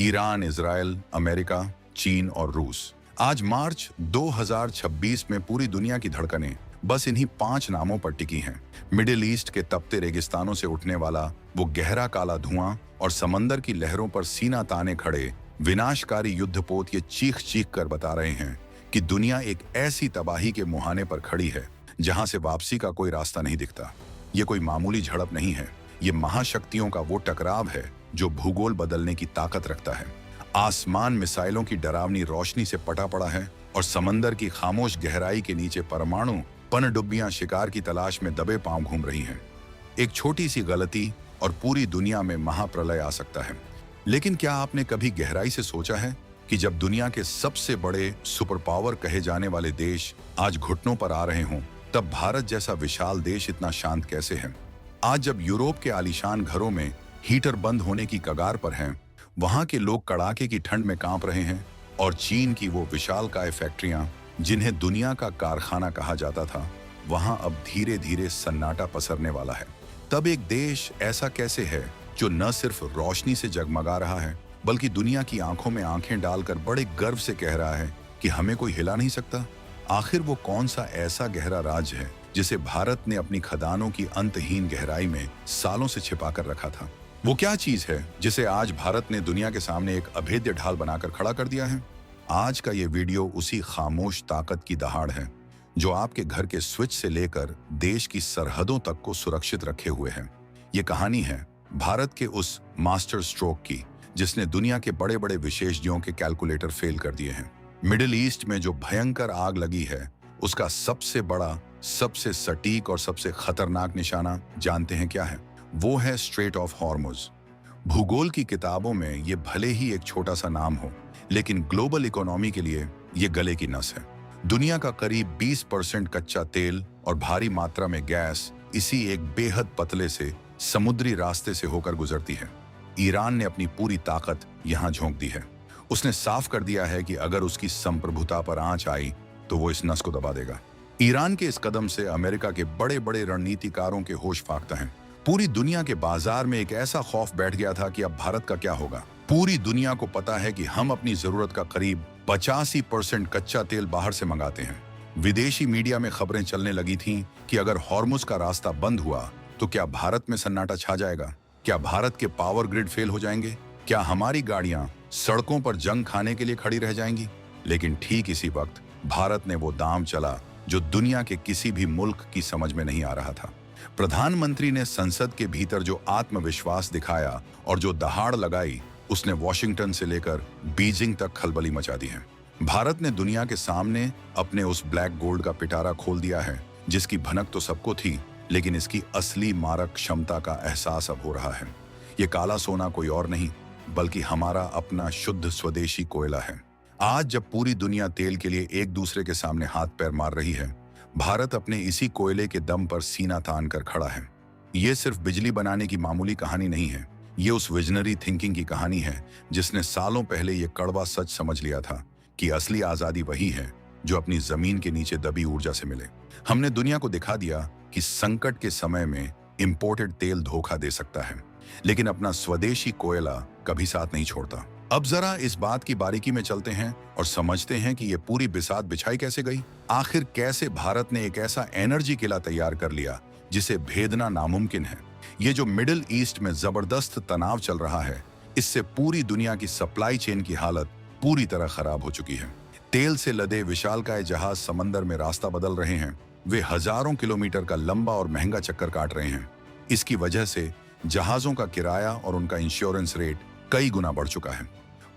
Iran, Israel, America, चीन और रूस। आज मार्च 2026 में पूरी दुनिया की धड़कनें बस इन्हीं 5 नामों पर टिकी हैं। मिडिल ईस्ट के तपते रेगिस्तानों से उठने वाला वो गहरा काला धुआं और समंदर की लहरों पर सीना ताने खड़े विनाशकारी युद्धपोत ये चीख चीख कर बता रहे हैं कि दुनिया एक ऐसी तबाही के मुहाने पर खड़ी है जहां से वापसी का कोई रास्ता नहीं दिखता। ये कोई मामूली झड़प नहीं है, ये महाशक्तियों का वो टकराव है जो भूगोल बदलने की ताकत रखता है। आसमान मिसाइलों की डरावनी रोशनी से पटा पड़ा है और समंदर की खामोश गहराई के नीचे परमाणु पनडुब्बियां शिकार की तलाश में दबे पांव घूम रही हैं। एक छोटी सी गलती और पूरी दुनिया में महाप्रलय आ सकता है। लेकिन क्या आपने कभी गहराई से सोचा है कि जब दुनिया के सबसे बड़े सुपर पावर कहे जाने वाले देश आज घुटनों पर आ रहे हों, तब भारत जैसा विशाल देश इतना शांत कैसे है? आज जब यूरोप के आलीशान घरों में हीटर बंद होने की कगार पर हैं, वहां के लोग कड़ाके की ठंड में कांप रहे हैं और चीन की वो विशालकाय फैक्ट्रियां जिन्हें दुनिया का कारखाना कहा जाता था, वहां अब धीरे धीरे सन्नाटा पसरने वाला है। तब एक देश ऐसा कैसे है जो न सिर्फ रोशनी से जगमगा रहा है बल्कि दुनिया की आंखों में आंखें डालकर बड़े गर्व से कह रहा है कि हमें कोई हिला नहीं सकता? आखिर वो कौन सा ऐसा गहरा राज है जिसे भारत ने अपनी खदानों की अंतहीन गहराई में सालों से छिपा कर रखा था? वो क्या चीज है जिसे आज भारत ने दुनिया के सामने एक अभेद्य ढाल बनाकर खड़ा कर दिया है? आज का ये वीडियो उसी खामोश ताकत की दहाड़ है जो आपके घर के स्विच से लेकर देश की सरहदों तक को सुरक्षित रखे हुए है। ये कहानी है भारत के उस मास्टर स्ट्रोक की जिसने दुनिया के बड़े बड़े विशेषज्ञों के कैलकुलेटर फेल कर दिए हैं। मिडिल ईस्ट में जो भयंकर आग लगी है उसका सबसे बड़ा, सबसे सटीक और सबसे खतरनाक निशाना जानते हैं क्या है? वो है स्ट्रेट ऑफ हॉर्मुज। भूगोल की किताबों में ये भले ही एक छोटा सा नाम हो, लेकिन ग्लोबल इकोनॉमी के लिए ये गले की नस है। दुनिया का करीब 20% कच्चा तेल और भारी मात्रा में गैस इसी एक बेहद पतले से समुद्री रास्ते से होकर गुजरती है। ईरान ने अपनी पूरी ताकत यहां झोंक दी है। उसने साफ कर दिया है कि अगर उसकी संप्रभुता पर आंच आई तो वो इस नस को दबा देगा। ईरान के इस कदम से अमेरिका के बड़े बड़े रणनीतिकारों के होश फाख्ता हैं। पूरी दुनिया के बाजार में एक ऐसा खौफ बैठ गया था कि अब भारत का क्या होगा। पूरी दुनिया को पता है कि हम अपनी जरूरत का करीब 85% कच्चा तेल बाहर से मंगाते हैं। विदेशी मीडिया में खबरें चलने लगी थीं कि अगर हॉर्मुज का रास्ता बंद हुआ तो क्या भारत में सन्नाटा छा जाएगा? क्या भारत के पावर ग्रिड फेल हो जाएंगे? क्या हमारी गाड़ियां सड़कों पर जंग खाने के लिए खड़ी रह जाएंगी? लेकिन ठीक इसी वक्त भारत ने वो दांव चला जो दुनिया के किसी भी मुल्क की समझ में नहीं आ रहा था। प्रधानमंत्री ने संसद के भीतर जो आत्मविश्वास दिखाया और जो दहाड़ लगाई, उसने वॉशिंगटन से लेकर बीजिंग तक खलबली मचा दी है। भारत ने दुनिया के सामने अपने उस ब्लैक गोल्ड का पिटारा खोल दिया है जिसकी भनक तो सबको थी, लेकिन इसकी असली मारक क्षमता का एहसास अब हो रहा है। ये काला सोना कोई और नहीं बल्कि हमारा अपना शुद्ध स्वदेशी कोयला है। आज जब पूरी दुनिया तेल के लिए एक दूसरे के सामने हाथ पैर मार रही है, भारत अपने इसी कोयले के दम पर सीना तान कर खड़ा है। ये सिर्फ बिजली बनाने की मामूली कहानी नहीं है, ये उस विजनरी थिंकिंग की कहानी है जिसने सालों पहले ये कड़वा सच समझ लिया था कि असली आजादी वही है जो अपनी जमीन के नीचे दबी ऊर्जा से मिले। हमने दुनिया को दिखा दिया कि संकट के समय में इंपोर्टेड तेल धोखा दे सकता है, लेकिन अपना स्वदेशी कोयला कभी साथ नहीं छोड़ता। अब जरा इस बात की बारीकी में चलते हैं और समझते हैं कि ये पूरी बिसात बिछाई कैसे गई। आखिर कैसे भारत ने एक ऐसा एनर्जी किला तैयार कर लिया जिसे भेदना नामुमकिन है। ये जो मिडिल ईस्ट में जबरदस्त तनाव चल रहा है, इससे पूरी दुनिया की सप्लाई चेन की हालत पूरी तरह खराब हो चुकी है। तेल से लदे विशालकाय जहाज समंदर में रास्ता बदल रहे हैं। वे हजारों किलोमीटर का लंबा और महंगा चक्कर काट रहे हैं। इसकी वजह से जहाजों का किराया और उनका इंश्योरेंस रेट कई गुना बढ़ चुका है।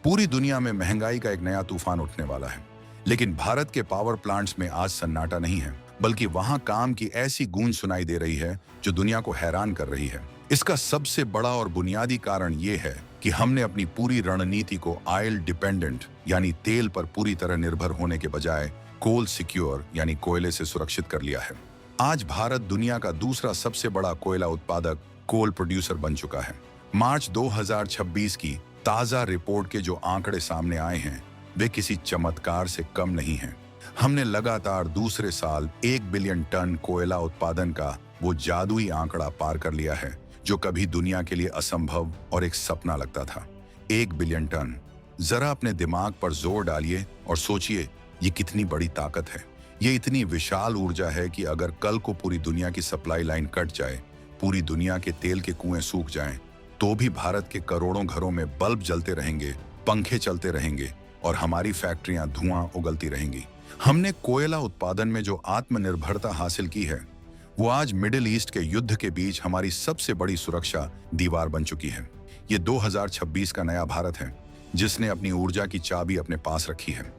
पूरी दुनिया में महंगाई का एक नया तूफान उठने वाला है। लेकिन भारत के पावर प्लांट्स में आज सन्नाटा नहीं है, बल्कि वहां काम की ऐसी गूंज सुनाई दे रही है जो दुनिया को हैरान कर रही है। इसका सबसे बड़ा और बुनियादी कारण ये है कि हमने अपनी पूरी रणनीति को ऑयल डिपेंडेंट यानी तेल पर पूरी तरह निर्भर होने के बजाय कोल सिक्योर यानी कोयले से सुरक्षित कर लिया है। आज भारत दुनिया का दूसरा सबसे बड़ा कोयला उत्पादक, कोल प्रोड्यूसर बन चुका है। मार्च 2026 की ताजा रिपोर्ट के जो आंकड़े सामने आए हैं वे किसी चमत्कार से कम नहीं हैं। हमने लगातार दूसरे साल 1 बिलियन टन कोयला उत्पादन का वो जादुई आंकड़ा पार कर लिया है जो कभी दुनिया के लिए असंभव और एक सपना लगता था। 1 बिलियन टन। जरा अपने दिमाग पर जोर डालिए और सोचिए, ये कितनी बड़ी ताकत है। ये इतनी विशाल ऊर्जा है कि अगर कल को पूरी दुनिया की सप्लाई लाइन कट जाए, पूरी दुनिया के तेल के कुएं सूख जाएं, तो भी भारत के करोड़ों घरों में बल्ब जलते रहेंगे, पंखे चलते रहेंगे और हमारी फैक्ट्रियां धुआं उगलती रहेंगी। हमने कोयला उत्पादन में जो आत्मनिर्भरता हासिल की है, वो आज मिडिल ईस्ट के युद्ध के बीच हमारी सबसे बड़ी सुरक्षा दीवार बन चुकी है। ये 2026 का नया भारत है, जिसने अपनी ऊर्जा की चाबी अपने पास रखी है।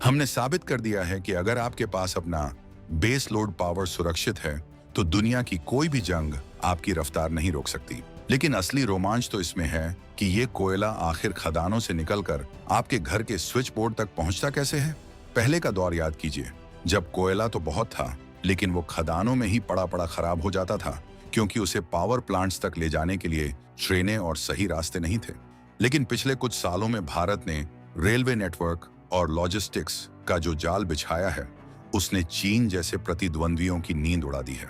हमने साबित कर दिया है कि अगर आपके पास अपना बेस लोड पावर सुरक्षित है, तो दुनिया की कोई भी जंग आपकी रफ्तार नहीं रोक सकती। लेकिन असली रोमांच तो इसमें है कि ये कोयला आखिर खदानों से निकलकर आपके घर के स्विच बोर्ड तक पहुंचता कैसे है। पहले का दौर याद कीजिए, जब कोयला तो बहुत था, लेकिन वो खदानों में ही पड़ा पड़ा खराब हो जाता था, क्योंकि उसे पावर प्लांट्स तक ले जाने के लिए ट्रेनें और सही रास्ते नहीं थे। लेकिन पिछले कुछ सालों में भारत ने रेलवे नेटवर्क और लॉजिस्टिक्स का जो जाल बिछाया है, उसने चीन जैसे प्रतिद्वंद्वियों की नींद उड़ा दी है।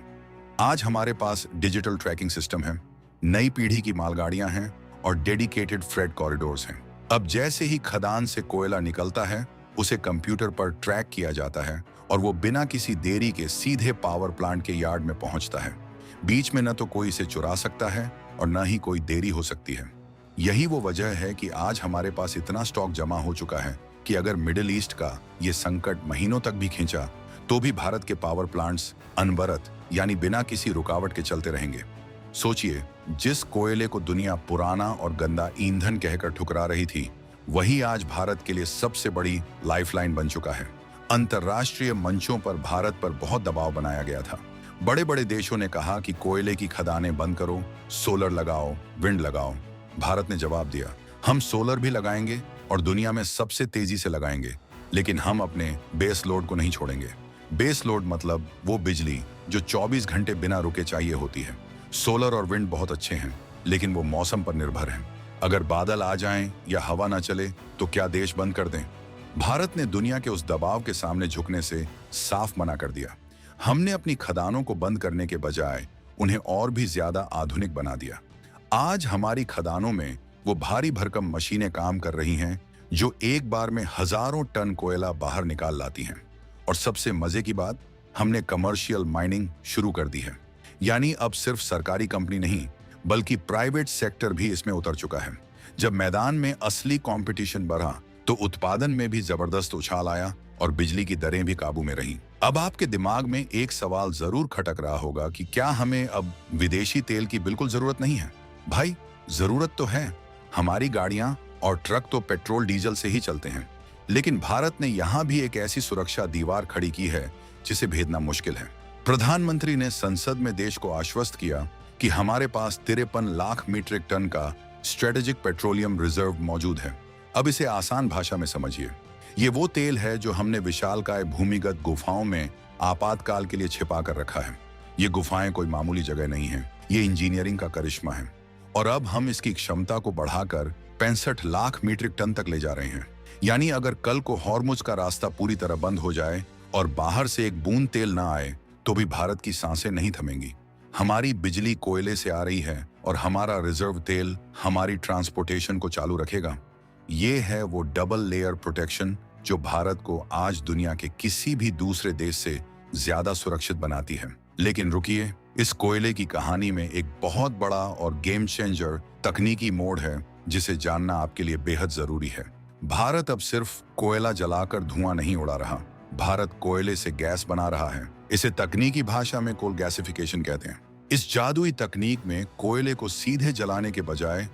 आज हमारे पास डिजिटल ट्रैकिंग सिस्टम है, नई पीढ़ी की मालगाड़ियां हैं और डेडिकेटेड फ्रेट कॉरिडोर्स हैं। अब जैसे ही खदान से कोयला निकलता है, उसे कंप्यूटर पर ट्रैक किया जाता है और वो बिना किसी देरी के सीधे पावर प्लांट के यार्ड में पहुंचता है। बीच में न तो कोई इसे चुरा सकता है और न ही कोई देरी हो सकती है। यही वो वजह है कि आज हमारे पास इतना स्टॉक जमा हो चुका है कि अगर मिडिल ईस्ट का ये संकट महीनों तक भी खींचा, तो भी भारत के पावर प्लांट्स अनवरत यानी बिना किसी रुकावट के चलते रहेंगे। सोचिए, जिस कोयले को दुनिया पुराना और गंदा ईंधन कहकर ठुकरा रही थी, वही आज भारत के लिए सबसे बड़ी लाइफलाइन बन चुका है। अंतर्राष्ट्रीय मंचों पर भारत पर बहुत दबाव बनाया गया था। बड़े बड़े देशों ने कहा कि कोयले की खदानें बंद करो, सोलर लगाओ, विंड लगाओ। भारत ने जवाब दिया, हम सोलर भी लगाएंगे और दुनिया में सबसे तेजी से लगाएंगे, लेकिन हम अपने बेस लोड को नहीं छोड़ेंगे। बेस लोड मतलब वो बिजली जो 24 घंटे बिना रुके चाहिए होती है। सोलर और विंड बहुत अच्छे हैं, लेकिन वो मौसम पर निर्भर हैं। अगर बादल आ जाएं या हवा ना चले, तो क्या देश बंद कर दें? भारत ने दुनिया के उस दबाव के सामने झुकने से साफ मना कर दिया। हमने अपनी खदानों को बंद करने के बजाय उन्हें और भी ज्यादा आधुनिक बना दिया। आज हमारी खदानों में वो भारी भरकम मशीनें काम कर रही हैं, जो एक बार में हजारों टन कोयला बाहर निकाल लाती हैं। और सबसे मजे की बात, हमने कमर्शियल माइनिंग शुरू कर दी है। यानी अब सिर्फ सरकारी कंपनी नहीं, बल्कि प्राइवेट सेक्टर भी इसमें उतर चुका है। जब मैदान में असली कंपटीशन बढ़ा, तो उत्पादन में भी जबरदस्त उछाल आया और बिजली की दरें भी काबू में रहीं। अब आपके दिमाग में एक सवाल जरूर खटक रहा होगा कि क्या हमें अब विदेशी तेल की बिल्कुल जरूरत नहीं है? भाई, जरूरत तो है। हमारी गाड़ियां और ट्रक तो पेट्रोल डीजल से ही चलते हैं। लेकिन भारत ने यहां भी एक ऐसी सुरक्षा दीवार खड़ी की है जिसे भेदना मुश्किल है। प्रधानमंत्री ने संसद में देश को आश्वस्त किया कि हमारे पास 53 लाख मीट्रिक टन का स्ट्रेटेजिक पेट्रोलियम रिजर्व मौजूद है। अब इसे आसान भाषा में समझिए, ये वो तेल है जो हमने विशालकाय भूमिगत गुफाओं में आपातकाल के लिए छिपा कर रखा है। ये गुफाएं कोई मामूली जगह नहीं है, ये इंजीनियरिंग का करिश्मा है। और अब हम इसकी क्षमता को बढ़ाकर 65 लाख मीट्रिक टन तक ले जा रहे हैं। यानी अगर कल को हॉर्मुज का रास्ता पूरी तरह बंद हो जाए और बाहर से एक बूंद तेल ना आए, तो भी भारत की सांसें नहीं थमेंगी। हमारी बिजली कोयले से आ रही है और हमारा रिजर्व तेल हमारी ट्रांसपोर्टेशन को चालू रखेगा। ये है वो डबल लेयर प्रोटेक्शन जो भारत को आज दुनिया के किसी भी दूसरे देश से ज्यादा सुरक्षित बनाती है। लेकिन रुकिए, इस कोयले की कहानी में एक बहुत बड़ा और गेम चेंजर तकनीकी मोड़ है जिसे जानना आपके लिए बेहद जरूरी है। भारत अब सिर्फ कोयला जलाकर धुआं नहीं उड़ा रहा, भारत कोयले से गैस बना रहा है। इसे तकनीकी भाषा में कोल गैसिफिकेशन कहते हैं। इस जादुई तकनीक में कोयले को सीधे जलाने के बजाय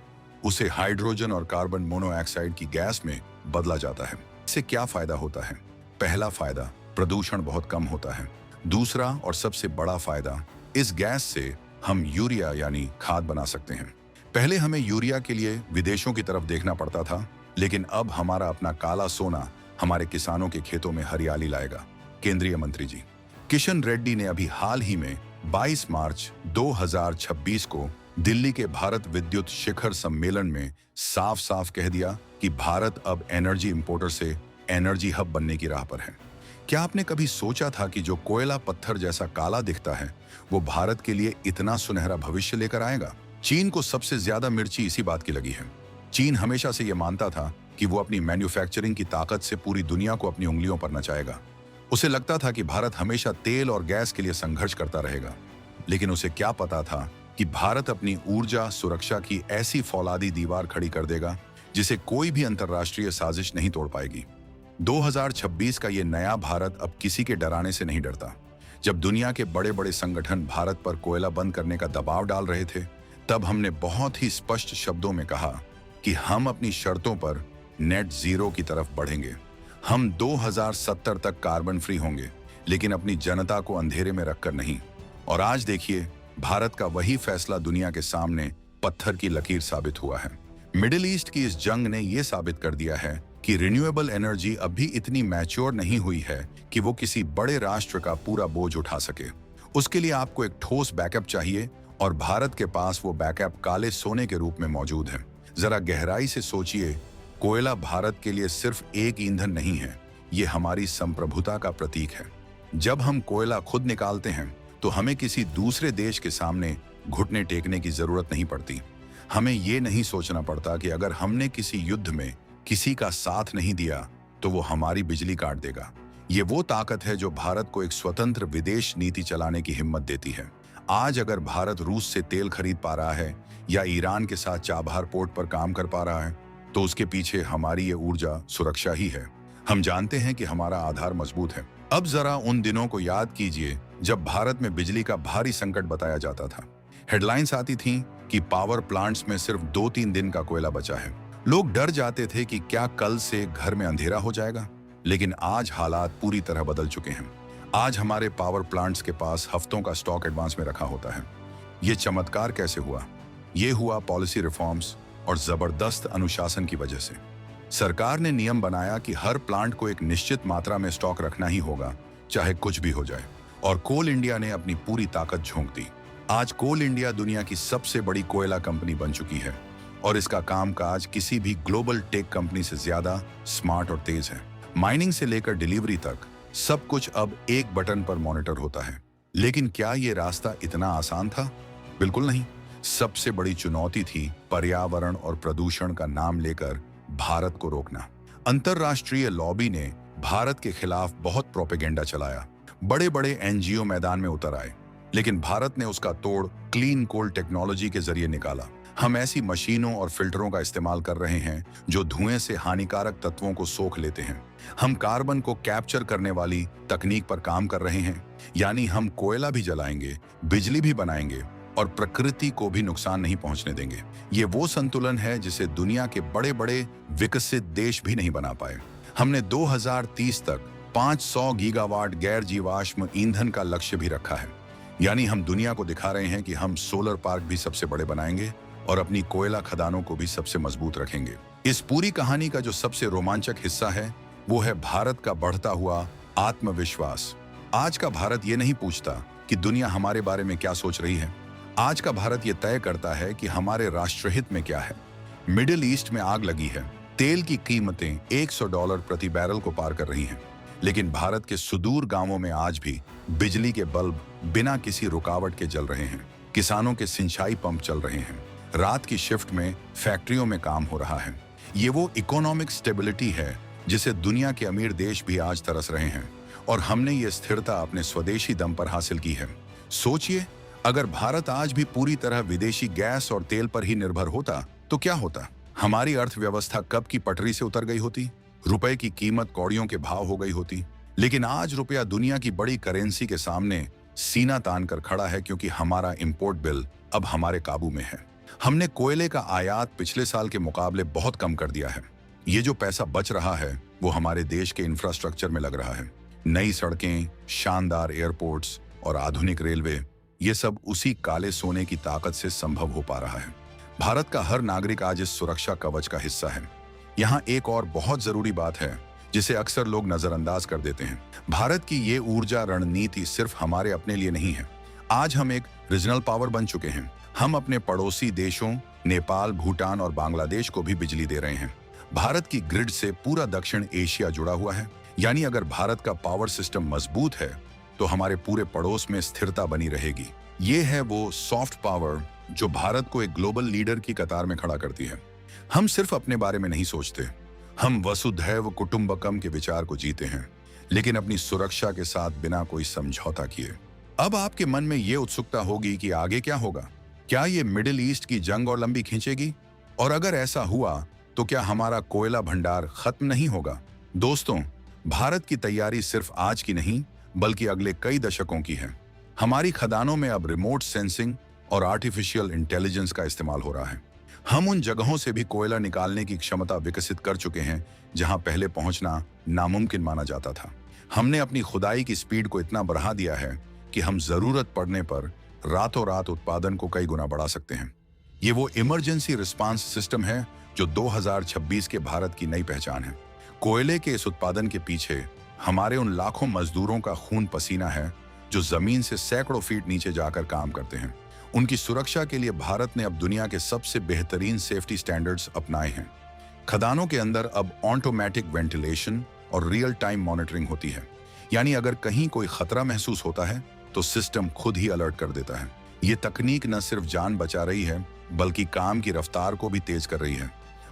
उसे हाइड्रोजन और कार्बन मोनोऑक्साइड की गैस में बदला जाता है। इससे क्या फायदा होता है? पहला फायदा, प्रदूषण बहुत कम होता है। दूसरा और सबसे बड़ा फायदा, इस गैस से हम यूरिया यानी खाद बना सकते हैं। पहले हमें यूरिया के लिए विदेशों की तरफ देखना पड़ता था, लेकिन अब हमारा अपना काला सोना हमारे किसानों के खेतों में हरियाली लाएगा। केंद्रीय मंत्री जी किशन रेड्डी ने अभी हाल ही में 22 मार्च 2026 को दिल्ली के भारत विद्युत शिखर सम्मेलन में साफ साफ कह दिया कि भारत अब एनर्जी इंपोर्टर से एनर्जी हब बनने की राह पर है। क्या आपने कभी सोचा था कि जो कोयला पत्थर जैसा काला दिखता है, वो भारत के लिए इतना सुनहरा भविष्य लेकर आएगा? चीन को सबसे ज्यादा मिर्ची इसी बात की लगी है। चीन हमेशा से यह मानता था कि वो अपनी मैन्युफैक्चरिंग की ताकत से पूरी दुनिया को अपनी उंगलियों पर नचाएगा। उसे लगता था कि भारत हमेशा तेल और गैस के लिए संघर्ष करता रहेगा, लेकिन उसे क्या पता था कि भारत अपनी ऊर्जा सुरक्षा की ऐसी फौलादी दीवार खड़ी कर देगा जिसे कोई भी अंतर्राष्ट्रीय साजिश नहीं तोड़ पाएगी। 2026 का ये नया भारत अब किसी के डराने से नहीं डरता। जब दुनिया के बड़े बड़े संगठन भारत पर कोयला बंद करने का दबाव डाल रहे थे, तब हमने बहुत ही स्पष्ट शब्दों में कहा कि हम अपनी शर्तों पर नेट जीरो की तरफ बढ़ेंगे। हम 2070 तक कार्बन फ्री होंगे, लेकिन अपनी जनता को अंधेरे में रखकर नहीं। और आज देखिए, भारत का वही फैसला दुनिया के सामने पत्थर की लकीर साबित हुआ है। मिडिल ईस्ट की इस जंग ने यह साबित कर दिया है कि रिन्यूएबल एनर्जी अभी इतनी मैच्योर नहीं हुई है कि वो किसी बड़े राष्ट्र का पूरा बोझ उठा सके। उसके लिए आपको एक ठोस बैकअप चाहिए, और भारत के पास वो बैकअप काले सोने के रूप में मौजूद है। जरा गहराई से सोचिए, कोयला भारत के लिए सिर्फ एक ईंधन नहीं है, ये हमारी संप्रभुता का प्रतीक है। जब हम कोयला खुद निकालते हैं तो हमें किसी दूसरे देश के सामने घुटने टेकने की जरूरत नहीं पड़ती। हमें ये नहीं सोचना पड़ता कि अगर हमने किसी युद्ध में किसी का साथ नहीं दिया तो वो हमारी बिजली काट देगा। ये वो ताकत है जो भारत को एक स्वतंत्र विदेश नीति चलाने की हिम्मत देती है। आज अगर भारत रूस से तेल खरीद पा रहा है या ईरान के साथ चाबहार पोर्ट पर काम कर पा रहा है, तो उसके पीछे हमारी ये ऊर्जा सुरक्षा ही है। हम जानते हैं कि हमारा आधार मजबूत है। अब जरा उन दिनों को याद कीजिए जब भारत में बिजली का भारी संकट बताया जाता था। हेडलाइंस आती थीं कि पावर प्लांट्स में सिर्फ 2-3 दिन का कोयला बचा है। लोग डर जाते थे कि क्या कल से घर में अंधेरा हो जाएगा। लेकिन आज हालात पूरी तरह बदल चुके हैं। आज हमारे पावर प्लांट्स के पास हफ्तों का स्टॉक एडवांस में रखा होता है। ये चमत्कार कैसे हुआ? ये हुआ पॉलिसी रिफॉर्म्स और जबरदस्त अनुशासन की वजह से। सरकार ने नियम बनाया कि हर प्लांट को एक निश्चित मात्रा में स्टॉक रखना ही होगा, चाहे कुछ भी हो जाए। और कोल इंडिया ने अपनी पूरी ताकत झोंक दी। आज कोल इंडिया दुनिया की सबसे बड़ी कोयला कंपनी बन चुकी है, और इसका कामकाज किसी भी ग्लोबल टेक कंपनी से ज्यादा स्मार्ट और तेज है। माइनिंग से लेकर डिलीवरी तक सब कुछ अब एक बटन पर मॉनिटर होता है। लेकिन क्या ये रास्ता इतना आसान था? बिल्कुल नहीं। सबसे बड़ी चुनौती थी पर्यावरण और प्रदूषण का नाम लेकर भारत को रोकना। अंतरराष्ट्रीय लॉबी ने भारत के खिलाफ बहुत प्रोपेगेंडा चलाया। बड़े बड़े एनजीओ मैदान में उतर आए, लेकिन भारत ने उसका तोड़ क्लीन कोल टेक्नोलॉजी के जरिए निकाला। हम ऐसी मशीनों और फिल्टरों का इस्तेमाल कर रहे हैं जो धुएं से हानिकारक तत्वों को सोख लेते हैं। हम कार्बन को कैप्चर करने वाली तकनीक पर काम कर रहे हैं, यानी हम कोयला भी जलाएंगे, बिजली भी बनाएंगे और प्रकृति को भी नुकसान नहीं पहुंचने देंगे। ये वो संतुलन है जिसे दुनिया के बड़े बड़े विकसित देश भी नहीं बना पाए। हमने 2030 तक 500 गीगावाट गैर जीवाश्म ईंधन का लक्ष्य भी रखा है। यानी हम दुनिया को दिखा रहे हैं कि हम सोलर पार्क भी सबसे बड़े बनाएंगे और अपनी कोयला खदानों को भी सबसे मजबूत रखेंगे। इस पूरी कहानी का जो सबसे रोमांचक हिस्सा है वो है भारत का बढ़ता हुआ आत्मविश्वास। आज का भारत ये नहीं पूछता कि दुनिया हमारे बारे में क्या सोच रही है। आज का भारत ये तय करता है कि हमारे राष्ट्रहित में क्या है। मिडिल ईस्ट में आग लगी है, तेल की कीमतें $100 प्रति बैरल को पार कर रही हैं, लेकिन भारत के सुदूर गांवों में आज भी बिजली के बल्ब बिना किसी रुकावट के जल रहे हैं। किसानों के सिंचाई पंप चल रहे हैं। रात की शिफ्ट में फैक्ट्रियों में काम हो रहा है। ये वो इकोनॉमिक स्टेबिलिटी है जिसे दुनिया के अमीर देश भी आज तरस रहे हैं, और हमने ये स्थिरता अपने स्वदेशी दम पर हासिल की है। सोचिए, अगर भारत आज भी पूरी तरह विदेशी गैस और तेल पर ही निर्भर होता तो क्या होता? हमारी अर्थव्यवस्था कब की पटरी से उतर गई होती, रुपए की कीमत कौड़ियों के भाव हो गई होती। लेकिन आज रुपया दुनिया की बड़ी करेंसी के सामने सीना तान कर खड़ा है, क्योंकि हमारा इंपोर्ट बिल अब हमारे काबू में है। हमने कोयले का आयात पिछले साल के मुकाबले बहुत कम कर दिया है। ये जो पैसा बच रहा है वो हमारे देश के इंफ्रास्ट्रक्चर में लग रहा है। नई सड़कें, शानदार एयरपोर्ट्स और आधुनिक रेलवे, ये सब उसी काले सोने की ताकत से संभव हो पा रहा है। भारत का हर नागरिक आज इस सुरक्षा कवच का हिस्सा है। यहाँ एक और बहुत जरूरी बात है जिसे अक्सर लोग नजरअंदाज कर देते हैं। भारत की ये ऊर्जा रणनीति सिर्फ हमारे अपने लिए नहीं है। आज हम एक रीजनल पावर बन चुके हैं। हम अपने पड़ोसी देशों नेपाल, भूटान और बांग्लादेश को भी बिजली दे रहे हैं। भारत की ग्रिड से पूरा दक्षिण एशिया जुड़ा हुआ है। यानी अगर भारत का पावर सिस्टम मजबूत है तो हमारे पूरे पड़ोस में स्थिरता बनी रहेगी। ये है वो सॉफ्ट पावर जो भारत को एक ग्लोबल लीडर की कतार में खड़ा करती है। हम सिर्फ अपने बारे में नहीं सोचते, हम वसुधैव कुटुंबकम के विचार को जीते हैं, लेकिन अपनी सुरक्षा के साथ बिना कोई समझौता किए। अब आपके मन में यह उत्सुकता होगी कि आगे क्या होगा। क्या ये मिडिल ईस्ट की जंग और लंबी खींचेगी? और अगर ऐसा हुआ तो क्या हमारा कोयला भंडार खत्म नहीं होगा? दोस्तों, भारत की तैयारी सिर्फ आज की नहीं बल्कि अगले कई दशकों की है। हमारी खदानों में अब रिमोट सेंसिंग और आर्टिफिशियल इंटेलिजेंस का इस्तेमाल हो रहा है। हम उन जगहों से भी कोयला निकालने की क्षमता विकसित कर चुके हैं जहां पहले पहुंचना नामुमकिन माना जाता था। हमने अपनी खुदाई की स्पीड को इतना बढ़ा दिया है कि हम जरूरत पड़ने पर रातों रात उत्पादन को कई गुना बढ़ा सकते हैं। ये वो इमरजेंसी रिस्पांस सिस्टम है जो 2026 के भारत की नई पहचान है। कोयले के इस उत्पादन के पीछे हमारे उन लाखों मजदूरों का खून पसीना है जो जमीन से सैकड़ों फीट नीचे जाकर काम करते हैं। उनकी सुरक्षा के लिए भारत ने अब दुनिया के सबसे बेहतरीन सेफ्टी स्टैंडर्ड्स अपनाए हैं। खदानों के अंदर अब ऑटोमेटिक वेंटिलेशन और रियल टाइम मॉनिटरिंग होती है, यानी अगर कहीं कोई खतरा महसूस होता है तो सिस्टम खुद ही अलर्ट कर देता है। ये तकनीक न सिर्फ जान बचा रही है बल्कि काम की रफ्तार को भी तेज कर रही है।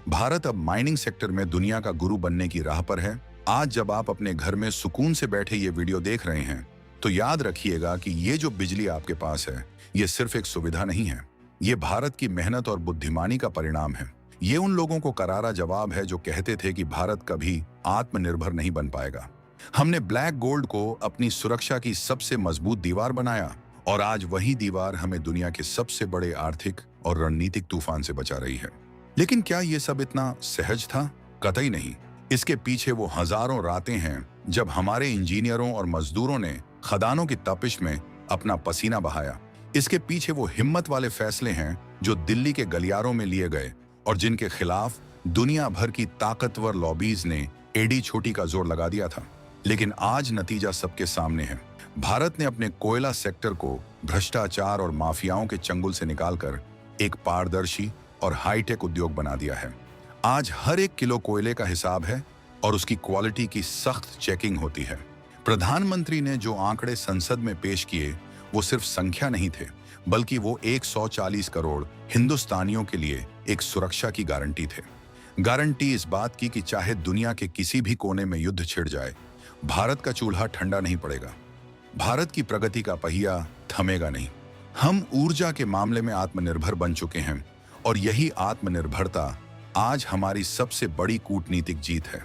भारत अब माइनिंग सेक्टर में दुनिया का गुरु बनने की राह पर है। आज जब आप अपने घर में सुकून से बैठे ये वीडियो देख रहे हैं तो याद रखिएगा कि ये जो बिजली आपके पास है ये सिर्फ एक सुविधा नहीं है, ये भारत की मेहनत और बुद्धिमानी का परिणाम है। ये उन लोगों को करारा जवाब है जो कहते थे कि भारत कभी आत्मनिर्भर नहीं बन पाएगा। हमने ब्लैक गोल्ड को अपनी सुरक्षा की सबसे मजबूत दीवार बनाया और आज वही दीवार हमें दुनिया के सबसे बड़े आर्थिक और रणनीतिक तूफान से बचा रही है। लेकिन क्या ये सब इतना सहज था? कतई नहीं। इसके पीछे वो हजारों रातें हैं जब हमारे इंजीनियरों और मजदूरों ने खदानों की तपिश में अपना पसीना बहाया। इसके पीछे वो हिम्मत वाले फैसले हैं जो दिल्ली के गलियारों में लिए गए और जिनके खिलाफ दुनिया भर की ताकतवर लॉबीज ने एड़ी छोटी का जोर लगा दिया था। लेकिन आज नतीजा सबके सामने है। भारत ने अपने कोयला सेक्टर को भ्रष्टाचार और माफियाओं के चंगुल से निकालकर एक पारदर्शी और हाईटेक उद्योग बना दिया है। आज हर एक किलो कोयले का हिसाब है और उसकी क्वालिटी की सख्त चेकिंग होती है। प्रधानमंत्री ने जो आंकड़े संसद में पेश किए वो सिर्फ संख्या नहीं थे बल्कि वो 140 करोड़ हिंदुस्तानियों के लिए एक सुरक्षा की गारंटी थे। गारंटी इस बात की कि चाहे दुनिया के किसी भी कोने में युद्ध छिड़ जाए, भारत का चूल्हा ठंडा नहीं पड़ेगा, भारत की प्रगति का पहिया थमेगा नहीं। हम ऊर्जा के मामले में आत्मनिर्भर बन चुके हैं और यही आत्मनिर्भरता आज हमारी सबसे बड़ी कूटनीतिक जीत है।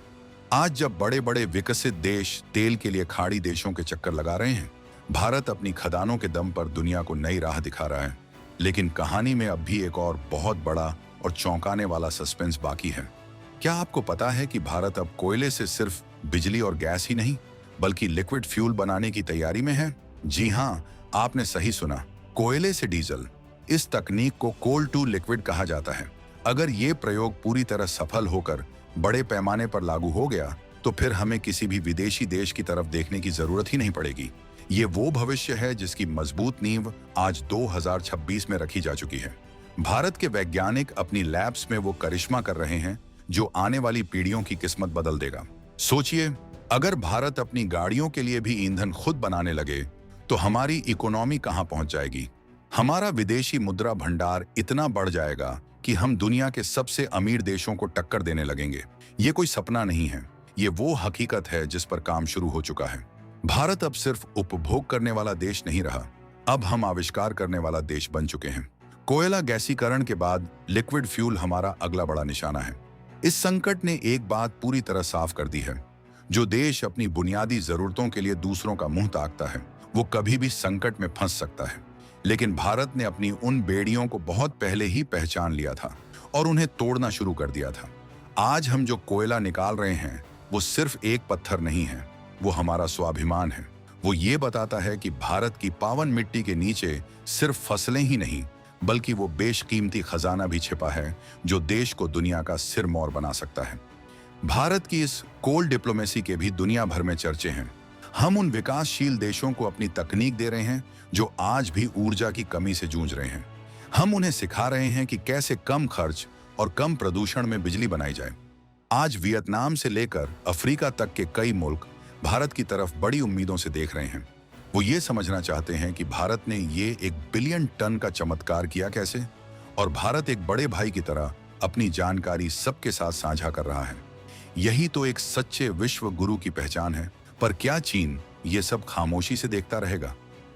आज जब बड़े बड़े विकसित देश तेल के लिए खाड़ी देशों के चक्कर लगा रहे हैं, भारत अपनी खदानों के दम पर दुनिया को नई राह दिखा रहा है। लेकिन कहानी में अब भी एक और बहुत बड़ा और चौंकाने वाला सस्पेंस बाकी है। क्या आपको पता है कि भारत अब कोयले से सिर्फ बिजली और गैस ही नहीं बल्कि लिक्विड फ्यूल बनाने की तैयारी में है? जी हाँ, आपने सही सुना, कोयले से डीजल। इस तकनीक को कोल टू लिक्विड कहा जाता है। अगर ये प्रयोग पूरी तरह सफल होकर बड़े पैमाने पर लागू हो गया तो फिर हमें किसी भी विदेशी देश की तरफ देखने की जरूरत ही नहीं पड़ेगी। ये वो भविष्य है जिसकी मजबूत नींव आज 2026 में रखी जा चुकी है। भारत के वैज्ञानिक अपनी लैब्स में वो करिश्मा कर रहे हैं जो आने वाली पीढ़ियों की किस्मत बदल देगा। सोचिए, अगर भारत अपनी गाड़ियों के लिए भी ईंधन खुद बनाने लगे तो हमारी इकोनॉमी कहां पहुंच जाएगी। हमारा विदेशी मुद्रा भंडार इतना बढ़ जाएगा कि हम दुनिया के सबसे अमीर देशों को टक्कर देने लगेंगे। ये कोई सपना नहीं है, ये वो हकीकत है जिस पर काम शुरू हो चुका है। भारत अब सिर्फ उपभोग करने वाला देश नहीं रहा, अब हम आविष्कार करने वाला देश बन चुके हैं। कोयला गैसीकरण के बाद लिक्विड फ्यूल हमारा अगला बड़ा निशाना है। इस संकट ने एक बात पूरी तरह साफ कर दी है, जो देश अपनी बुनियादी जरूरतों के लिए दूसरों का मुंह ताकता है वो कभी भी संकट में फंस सकता है। लेकिन भारत ने अपनी उन बेड़ियों को बहुत पहले ही पहचान लिया था और उन्हें तोड़ना शुरू कर दिया था। आज हम जो कोयला निकाल रहे हैं वो सिर्फ एक पत्थर नहीं है, वो हमारा स्वाभिमान है। वो ये बताता है कि भारत की पावन मिट्टी के नीचे सिर्फ फसलें ही नहीं बल्कि वो बेशकीमती खजाना भी छिपा है जो देश को दुनिया का सिरमौर बना सकता है। भारत की इस कोल डिप्लोमेसी के भी दुनिया भर में चर्चे हैं। हम उन विकासशील देशों को अपनी तकनीक दे रहे हैं जो आज भी ऊर्जा की कमी से जूझ रहे हैं। हम उन्हें सिखा रहे हैं कि कैसे कम खर्च और कम प्रदूषण में बिजली बनाई जाए। आज वियतनाम से लेकर अफ्रीका तक के कई मुल्क भारत की तरफ बड़ी उम्मीदों से देख रहे हैं। वो ये समझना चाहते हैं कि भारत ने ये 1 बिलियन टन का चमत्कार किया कैसे, और भारत एक बड़े भाई की तरह अपनी जानकारी सबके साथ साझा कर रहा है। यही तो एक सच्चे विश्व गुरु की पहचान है। पर क्या चीन ये सब खामोशी से देखता रहेगा?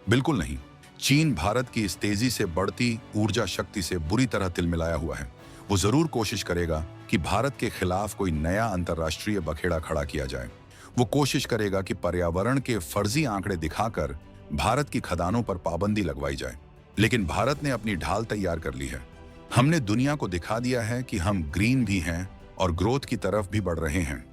बिल्कुल नहीं। चीन भारत की इस तेजी से बढ़ती ऊर्जा शक्ति से बुरी तरह तिलमिलाया हुआ है। वो जरूर कोशिश करेगा कि भारत के खिलाफ कोई नया अंतर्राष्ट्रीय बखेड़ा खड़ा किया जाए। वो कोशिश करेगा कि पर्यावरण के फर्जी आंकड़े दिखाकर भारत की खदानों पर पाबंदी लगवाई जाए। लेकिन भारत ने अपनी ढाल तैयार कर ली है। हमने दुनिया को दिखा दिया है कि हम ग्रीन भी हैं और ग्रोथ की तरफ भी बढ़ रहे हैं।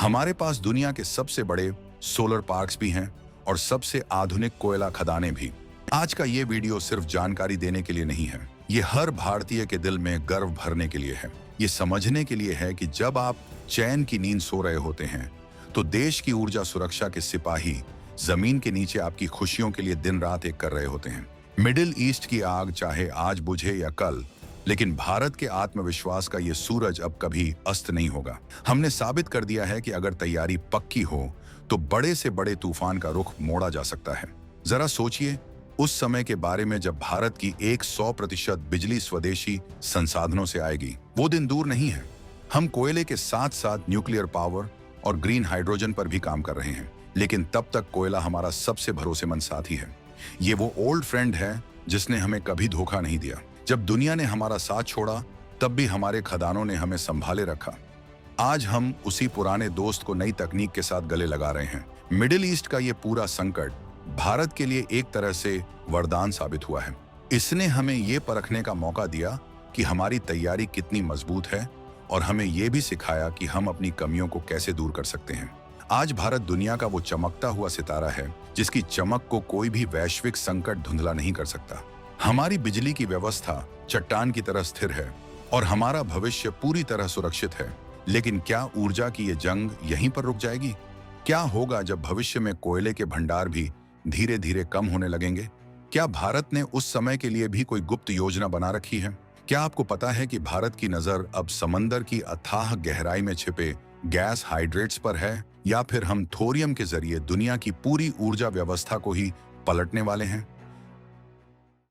हमारे पास दुनिया के सबसे बड़े सोलर पार्क्स भी हैं और सबसे आधुनिक कोयला खदानें भी। आज का ये वीडियो सिर्फ जानकारी देने के लिए नहीं है, ये हर भारतीय के दिल में गर्व भरने के लिए है। ये समझने के लिए है कि जब आप चैन की नींद सो रहे होते हैं तो देश की ऊर्जा सुरक्षा के सिपाही जमीन के नीचे आपकी खुशियों के लिए दिन रात एक कर रहे होते हैं। मिडिल ईस्ट की आग चाहे आज बुझे या कल, लेकिन भारत के आत्मविश्वास का ये सूरज अब कभी अस्त नहीं होगा। हमने साबित कर दिया है कि अगर तैयारी पक्की हो तो बड़े से बड़े तूफान का रुख मोड़ा जा सकता है। जरा सोचिए उस समय के बारे में जब भारत की 100% बिजली स्वदेशी संसाधनों से आएगी। वो दिन दूर नहीं है। हम कोयले के साथ साथ न्यूक्लियर पावर और ग्रीन हाइड्रोजन पर भी काम कर रहे हैं, लेकिन तब तक कोयला हमारा सबसे भरोसेमंद साथी है। ये वो ओल्ड फ्रेंड है जिसने हमें कभी धोखा नहीं दिया। जब दुनिया ने हमारा साथ छोड़ा तब भी हमारे खदानों ने हमें संभाले रखा। आज हम उसी पुराने दोस्त को नई तकनीक के साथ गले लगा रहे हैं। मिडिल ईस्ट का ये पूरा संकट भारत के लिए एक तरह से वरदान साबित हुआ है। इसने हमें ये परखने का मौका दिया कि हमारी तैयारी कितनी मजबूत है और हमें ये भी सिखाया कि हम अपनी कमियों को कैसे दूर कर सकते हैं। आज भारत दुनिया का वो चमकता हुआ सितारा है जिसकी चमक को कोई भी वैश्विक संकट धुंधला नहीं कर सकता। हमारी बिजली की व्यवस्था चट्टान की तरह स्थिर है और हमारा भविष्य पूरी तरह सुरक्षित है। लेकिन क्या ऊर्जा की ये जंग यहीं पर रुक जाएगी? क्या होगा जब भविष्य में कोयले के भंडार भी धीरे धीरे कम होने लगेंगे? क्या भारत ने उस समय के लिए भी कोई गुप्त योजना बना रखी है? क्या आपको पता है कि भारत की नजर अब समंदर की अथाह गहराई में छिपे गैस हाइड्रेट्स पर है, या फिर हम थोरियम के जरिए दुनिया की पूरी ऊर्जा व्यवस्था को ही पलटने वाले हैं?